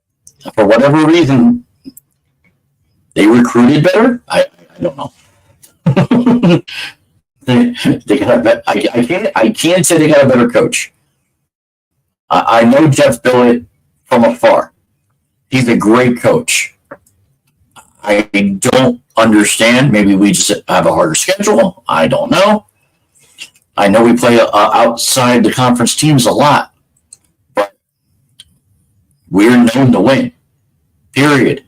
for whatever reason, they recruited better. I don't know. they got a I can't say they got a better coach. I know Jeff Billett from afar. He's a great coach. I don't understand. Maybe we just have a harder schedule. I don't know. I know we play outside the conference teams a lot, but we're known to win. Period.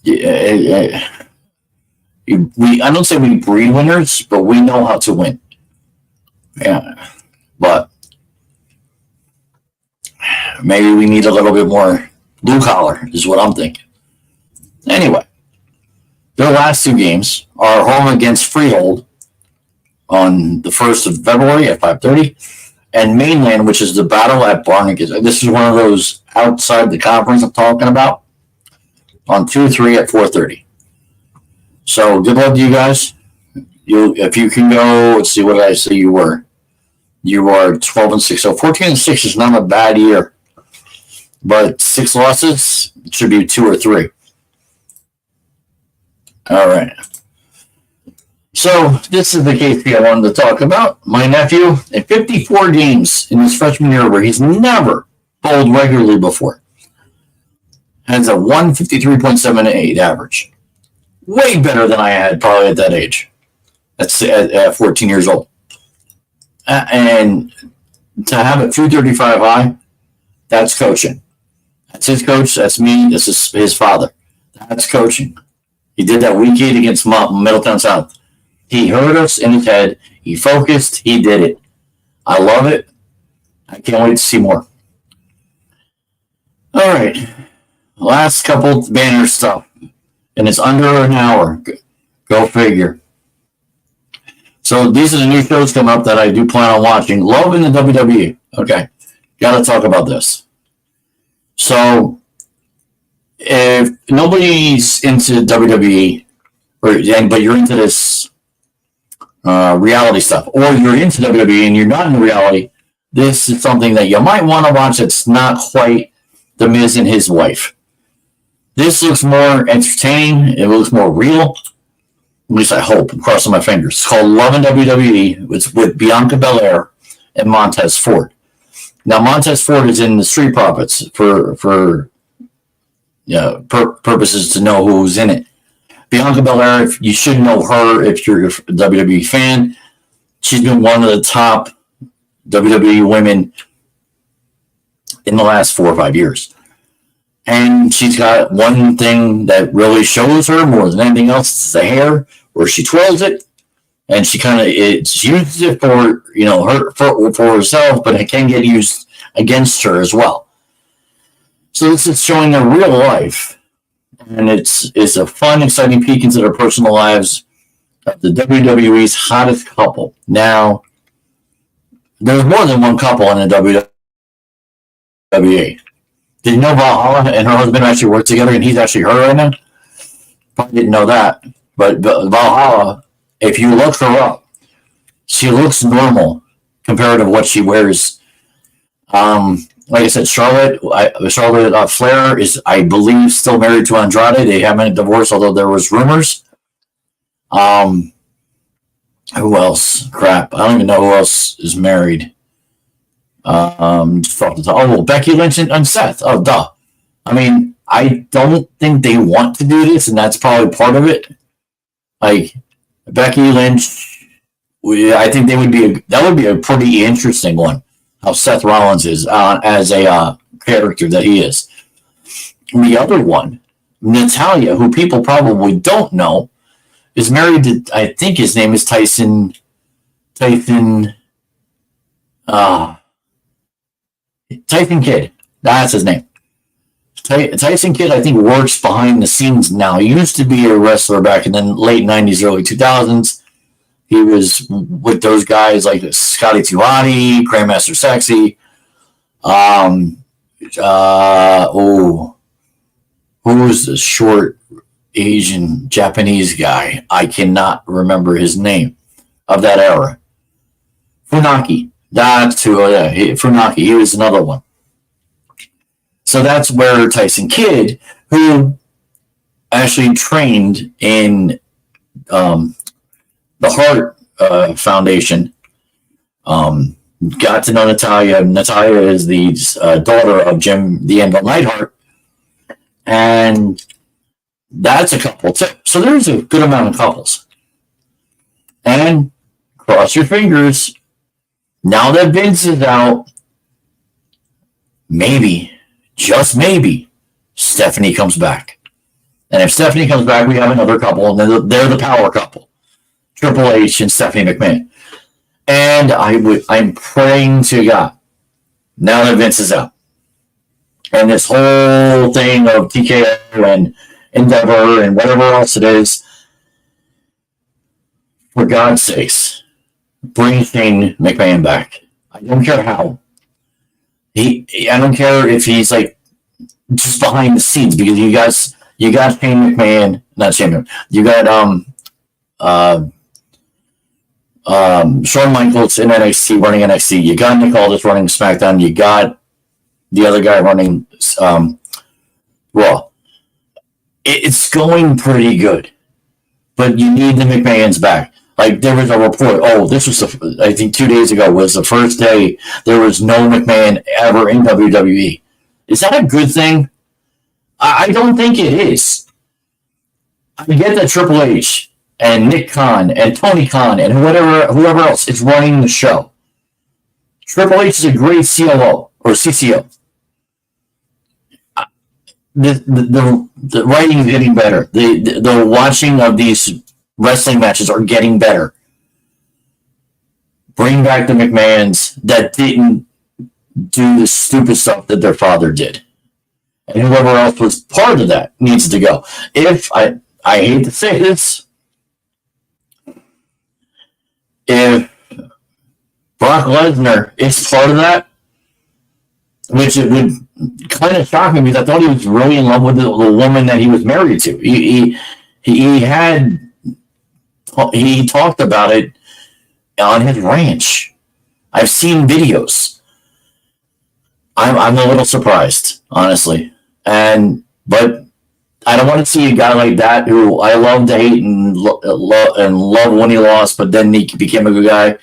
I don't say we breed winners, but we know how to win. Yeah, but maybe we need a little bit more blue collar, is what I'm thinking. Anyway, their last 2 games are home against Freehold on the 1st of February at 5:30, and Mainland, which is the battle at Barnegat. This is one of those outside the conference I'm talking about, on 2-3 at 4:30. So good luck to you guys. If you can go, let's see what did I say you were. You are 12-6. So 14-6 is not a bad year, but 6 losses should be 2 or 3. All right. So this is the KC I wanted to talk about. My nephew, in 54 games in his freshman year where he's never bowled regularly before, has a 153.78 average. Way better than I had probably at that age. That's at 14 years old. And to have it 335 high, that's coaching. That's his coach. That's me. This is his father. That's coaching. He did that week 8 against Middletown South. He heard us in his head. He focused. He did it. I love it. I can't wait to see more. All right. Last couple banner stuff. And it's under an hour. Go figure. So these are the new shows coming up that I do plan on watching. Love in the WWE. Okay. Got to talk about this. So if nobody's into WWE, but you're into this reality stuff, or you're into WWE and you're not into reality, this is something that you might want to watch that's not quite The Miz and his wife. This looks more entertaining. It looks more real. At least I hope. I'm crossing my fingers. It's called Love in WWE. It's with Bianca Belair and Montez Ford. Now, Montez Ford is in the Street Profits for purposes to know who's in it. Bianca Belair, you should know her if you're a WWE fan. She's been one of the top WWE women in the last 4 or 5 years. And she's got one thing that really shows her more than anything else. It's the hair, where she twirls it, and she uses it for for herself, but it can get used against her as well. So this is showing their real life, and it's a fun, exciting peek into their personal lives of the WWE's hottest couple. Now, there's more than one couple in the WWE. Did you know Valhalla and her husband actually work together, and he's actually her right now? Probably didn't know that. But Valhalla, if you look her up, she looks normal compared to what she wears. Like I said, Charlotte Flair is, I believe, still married to Andrade. They haven't divorced, although there was rumors. Who else? Crap. I don't even know who else is married. Becky Lynch and Seth. Oh, duh. I mean, I don't think they want to do this, and that's probably part of it. Like Becky Lynch, I think that would be a pretty interesting one. How Seth Rollins is as a character that he is. The other one, Natalia, who people probably don't know, is married to, I think his name is Tyson Kidd. That's his name. Tyson Kidd, I think, works behind the scenes now. He used to be a wrestler back in the late 90s, early 2000s. He was with those guys like Scotty Tuati, Grandmaster Sexy. Who was the short Asian Japanese guy? I cannot remember his name of that era. Funaki. That's who, Funaki. He was another one. So that's where Tyson Kidd, who actually trained in the Heart Foundation, got to know Natalia. Natalia is the daughter of Jim the Anvil Neidhart. And that's a couple too. So there's a good amount of couples. And cross your fingers. Now that Vince is out, maybe, just maybe, Stephanie comes back. And if Stephanie comes back, we have another couple, and they're the power couple. Triple H and Stephanie McMahon. And I'm praying to God, now that Vince is out, and this whole thing of TKO and Endeavor and whatever else it is, for God's sakes, bring Shane McMahon back. I don't care how. I don't care if he's like just behind the scenes, because you got Shane McMahon, not Shane McMahon. You got Shawn Michaels in NXT running NXT. You got Nick Aldis running SmackDown. You got the other guy running Raw. It's going pretty good, but you need the McMahons back. Like, there was a report. Oh, this was I think 2 days ago was the first day there was no McMahon ever in WWE. Is that a good thing? I don't think it is. I get that Triple H and Nick Khan and Tony Khan and whoever else is running the show. Triple H is a great COO or CCO. The writing is getting better. The watching of these wrestling matches are getting better. Bring back the McMahons that didn't do the stupid stuff that their father did. And whoever else was part of that needs to go. If I hate to say this, if Brock Lesnar is part of that, which it would kind of shock me, because I thought he was really in love with the woman that he was married to. He talked about it on his ranch. I've seen videos. I'm a little surprised, honestly. But I don't want to see a guy like that, who I love to hate and love when he lost, but then he became a good guy,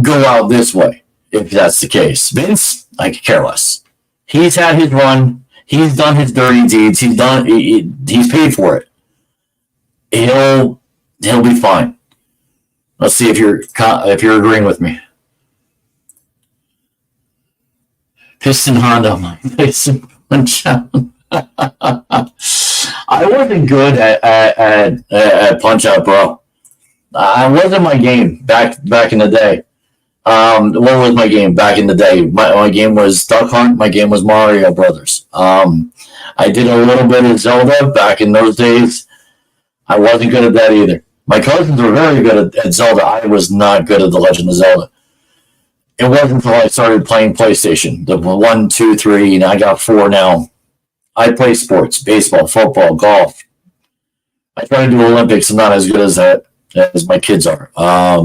go out this way, if that's the case. Vince, I could care less. He's had his run. He's done his dirty deeds. He's paid for it. He'll be fine. Let's see if you're agreeing with me. Piston Honda, Tyson Punch-Out. I wasn't good at Punch-Out, bro. I wasn't my game back in the day. What was my game back in the day? My game was Duck Hunt. My game was Mario Brothers. I did a little bit of Zelda back in those days. I wasn't good at that either. My cousins were very good at Zelda. I was not good at The Legend of Zelda. It wasn't until I started playing PlayStation. The 1, 2, 3, and I got 4 now. I play sports, baseball, football, golf. I try to do Olympics. I'm not as good as my kids are. I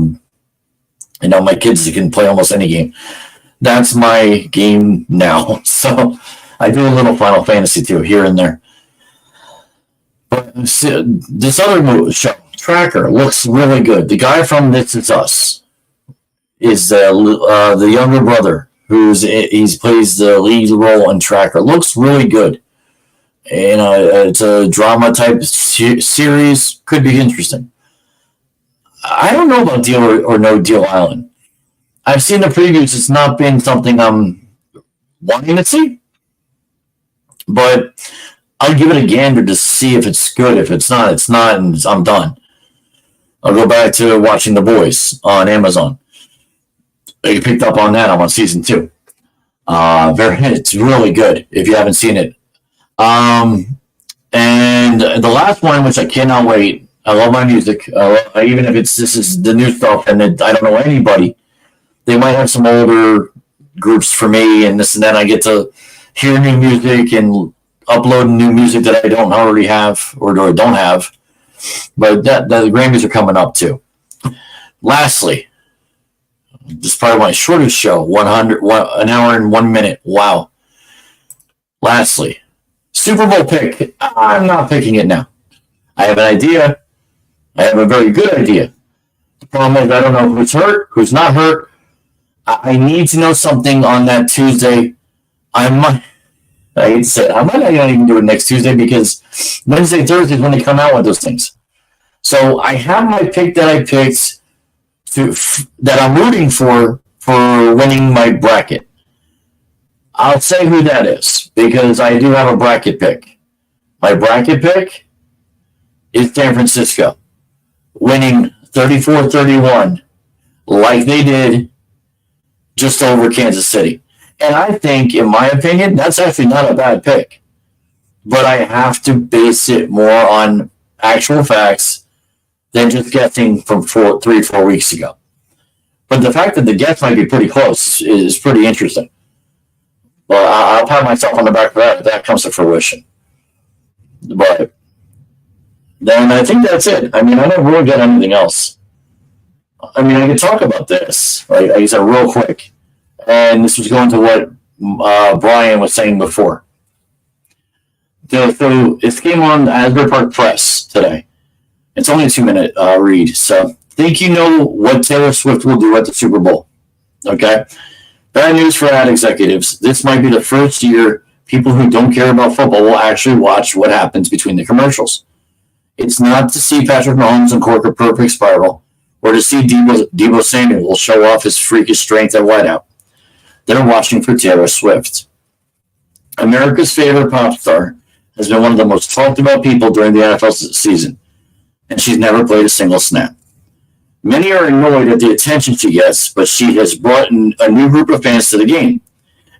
know my kids can play almost any game. That's my game now. So I do a little Final Fantasy too, here and there. But this other show, Tracker, looks really good. The guy from This Is Us is the younger brother he plays the lead role in Tracker. Looks really good. It's a drama type series. Could be interesting. I don't know about Deal or No Deal Island. I've seen the previews. It's not been something I'm wanting to see, but I'll give it a gander to see if it's good. If it's not, it's not, and I'm done. I'll go back to watching The Boys on Amazon. I picked up on that. I'm on season 2. It's really good if you haven't seen it. And the last one, which I cannot wait. I love my music. Even if this is the new stuff, and I don't know anybody. They might have some older groups for me, and this and that. I get to hear new music and upload new music that I don't already have or don't have. But the Grammys are coming up too. Lastly, this is probably my shortest show, an hour and 1 minute. Wow. Lastly, Super Bowl pick. I'm not picking it now. I have an idea. I have a very good idea. The problem is I don't know who's hurt, who's not hurt. I need to know something on that Tuesday. I might not even do it next Tuesday because Wednesday, Thursday is when they come out with those things. So I have my pick that I picked that I'm rooting for winning my bracket. I'll say who that is because I do have a bracket pick. My bracket pick is San Francisco, winning 34-31 like they did just over Kansas City. And I think, in my opinion, that's actually not a bad pick. But I have to base it more on actual facts than just guessing from 3-4 weeks ago. But the fact that the guess might be pretty close is pretty interesting. Well, I'll pat myself on the back for that if that comes to fruition. But then I think that's it. I mean, I don't really get anything else. I mean, I can talk about this, like I said, real quick. And this was going to what Brian was saying before. So it came on the Asbury Park Press today. It's only a 2-minute read. So think you know what Taylor Swift will do at the Super Bowl. Okay? Bad news for ad executives. This might be the first year people who don't care about football will actually watch what happens between the commercials. It's not to see Patrick Mahomes uncork a perfect spiral or to see Deebo Samuel show off his freakish strength at wideout. They're watching for Taylor Swift. America's favorite pop star has been one of the most talked about people during the NFL season, and she's never played a single snap. Many are annoyed at the attention she gets, but she has brought in a new group of fans to the game.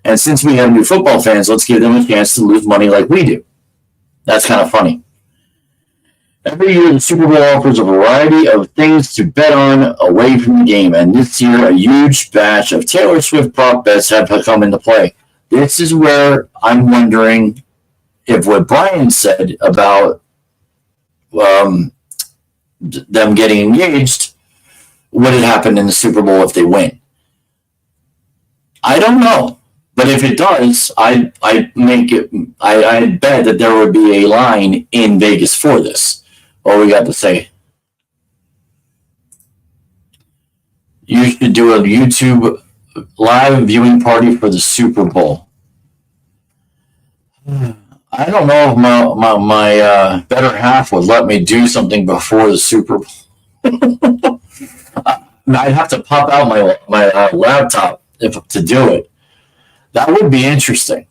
And since we have new football fans, let's give them a chance to lose money like we do. That's kind of funny. Every year, the Super Bowl offers a variety of things to bet on away from the game, and this year, a huge batch of Taylor Swift prop bets have come into play. This is where I'm wondering if what Brian said about them getting engaged, would it happen in the Super Bowl if they win? I don't know, but if it does, I'd bet that there would be a line in Vegas for this. All we got to say. You should do a YouTube live viewing party for the Super Bowl. I don't know if my better half would let me do something before the Super Bowl. I'd have to pop out my laptop to do it. That would be interesting.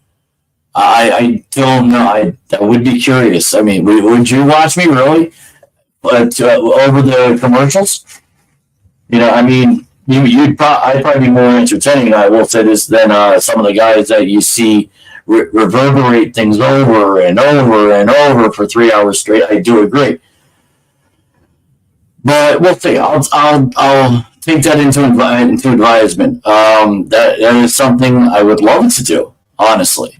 I don't know. I would be curious. I mean, would you watch me really? But over the commercials, I mean, I'd probably be more entertaining. I will say this than some of the guys that you see reverberate things over and over and over for 3 hours straight. I do agree, but we'll see. I'll take that into advisement. That is something I would love to do. Honestly,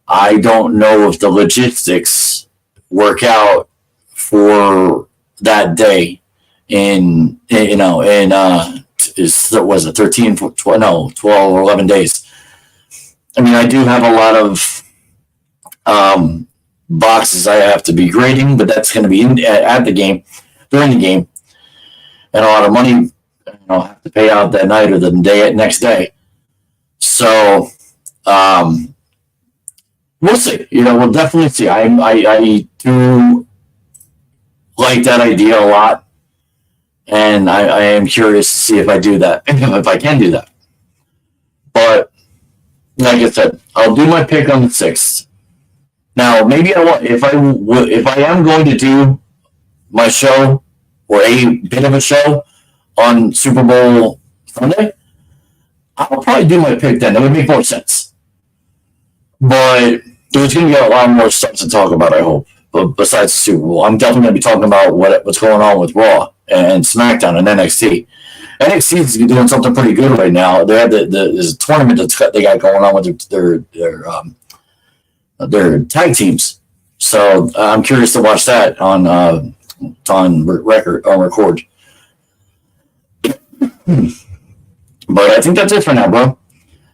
I don't know if the logistics work out for that day was it 13, 12 or 11 days. I mean, I do have a lot of boxes I have to be grading, but that's going to be at the game, during the game, and a lot of money I have to pay out that night or the next day. So we'll see. We'll definitely see. I do like that idea a lot, and I am curious to see if I do that, if I can do that. But like I said, I'll do my pick on the 6th. Now, maybe if I am going to do my show or a bit of a show on Super Bowl Sunday, I'll probably do my pick then. That would make more sense. But there's going to be a lot more stuff to talk about, I hope. But besides the Super Bowl, I'm definitely going to be talking about what's going on with Raw and SmackDown and NXT. NXT is doing something pretty good right now. They have there's a tournament they got going on with their tag teams. So I'm curious to watch that on record. But I think that's it for now, bro.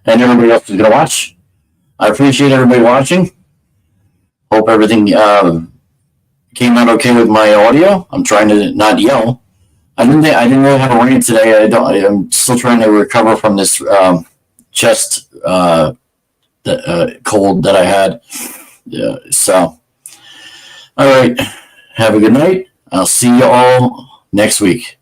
And everybody else is gonna watch. I appreciate everybody watching. Hope everything came out okay with my audio. I'm trying to not yell. I didn't really have a rant today. I'm still trying to recover from this chest cold that I had. Yeah. So, all right. Have a good night. I'll see you all next week.